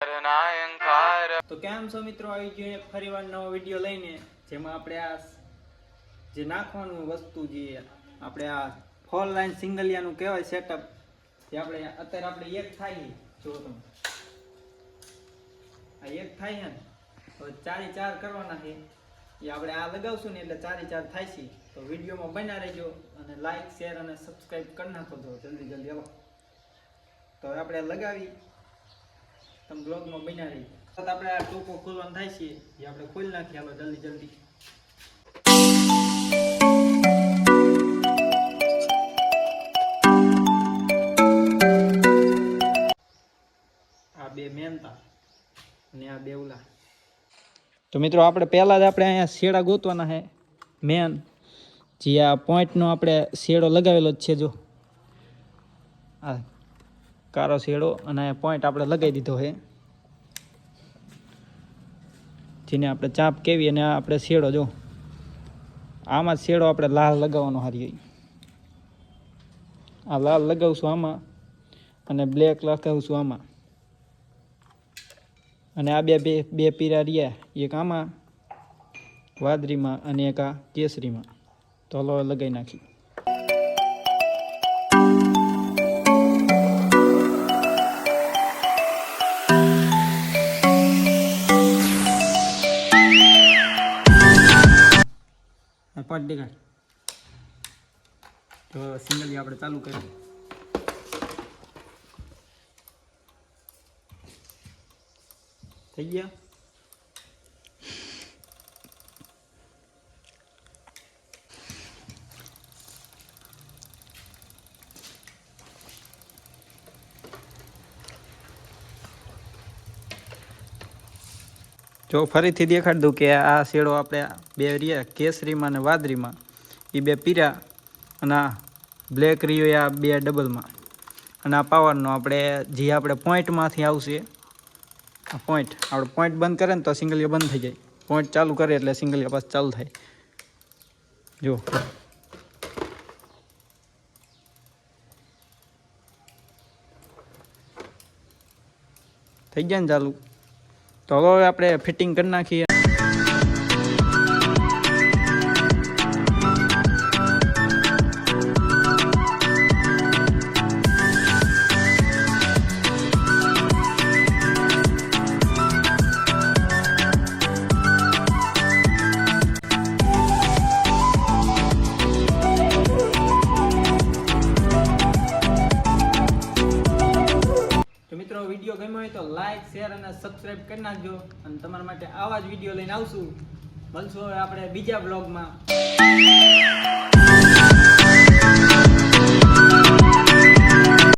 તો કેમ છો મિત્રો, આવી ગયો એક ફરીવાર નવો વિડીયો લઈને, જેમાં આપણે આ જે નાખવાનું વસ્તુ જે આપણે આ 4 લાઈન સિંગલિયાનું કહેવાય સેટઅપ, જે આપણે અત્યારે એક થાય જો તમે આ એક થાય ને તો 4 કરવાના છે. એ આપણે આ લગાવશું ને એટલે 4 થાય છે. તો વિડીયોમાં બન્યા રહેજો અને લાઈક શેર અને સબસ્ક્રાઈબ કરી નાખો તો જલ્દી હાલો. તો આપણે લગાવી તમે બ્લોગમાં બન્યા રહી. તો આપણે આ ટોપો ખોલવાનું થાય છે, એ આપણે ખોલી નાખીએ હાલો જલ્દી. આ બે મેનતા અને આ બે ઉલા. તો મિત્રો આપણે પહેલા જ આપણે અહીંયા શેડા ગોતવાના છે મેન, જે આ પોઈન્ટનો આપણે શેડો લગાવેલો જ છે. જો આ કારો શેડો અને પોઈન્ટ આપણે લગાવી દીધો છે, જેને આપણે ચાપ કેવી. અને આપણે શેડો જો આમાં શેડો આપણે લાલ લગાવવાનો હારી. આ લાલ લગાવશું આમાં અને બ્લેક લગાવશું આમાં. અને આ બે પીરા રહ્યા, એક આમાં વાદળીમાં અને એક આ કેસરીમાં. તો હલો લગાવી નાખી. પાટ દેખાય તો સિંગલી આપણે ચાલુ કરીએ. થઈ ગયા. જો ફરીથી દેખાડી દઉં કે આ શેડો આપણે બે રહ્યા કેસરીમાં અને વાદળીમાં, એ બે પીરા અને આ બ્લેક રહ્યો આ બે ડબલમાં. અને આ પાવરનો આપણે જે આપણે પોઈન્ટમાંથી આવશે આ પોઈન્ટ, આપણે પોઈન્ટ બંધ કરે ને તો સિંગલિયા બંધ થઈ જાય, પોઈન્ટ ચાલુ કરે એટલે સિંગલિયા પાછું ચાલુ થાય. જો થઈ ગયા ને ચાલુ. તો હવે આપણે ફિટિંગ કરી નાખીએ. વિડીયો ગમ્યો હોય તો લાઈક શેર અને સબસ્ક્રાઈબ કરી નાખજો. અને તમારા માટે આવા જ વિડીયો લઈને આવશું. મળશું હવે આપણે બીજા બ્લોગમાં.